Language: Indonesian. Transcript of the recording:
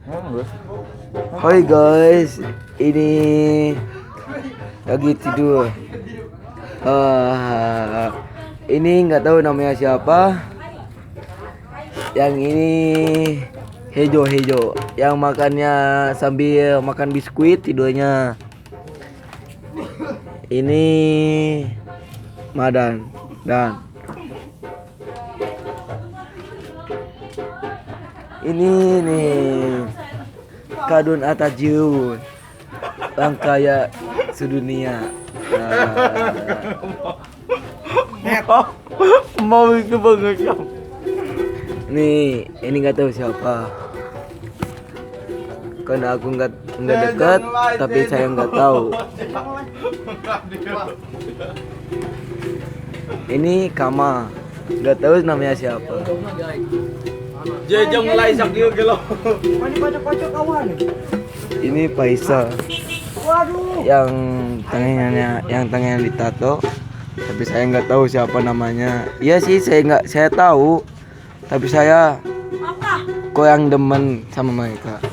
Hai guys, ini lagi tidur. Ini nggak tahu namanya siapa. Yang ini Hejo, yang makannya sambil makan biskuit tidurnya. Ini Madan dan ini nih Kadun Atajun, orang kaya sedunia. Mau itu banget. Nih, ini nggak tahu siapa. Karena aku nggak dekat, tapi saya nggak tahu. Ini Kama, nggak tahu namanya siapa. Jejong mulai sak dia gelo. Ini Faisal, yang tangannya ditato, tapi saya nggak tahu siapa namanya. Iya sih, saya tahu, tapi saya kurang demen sama mereka.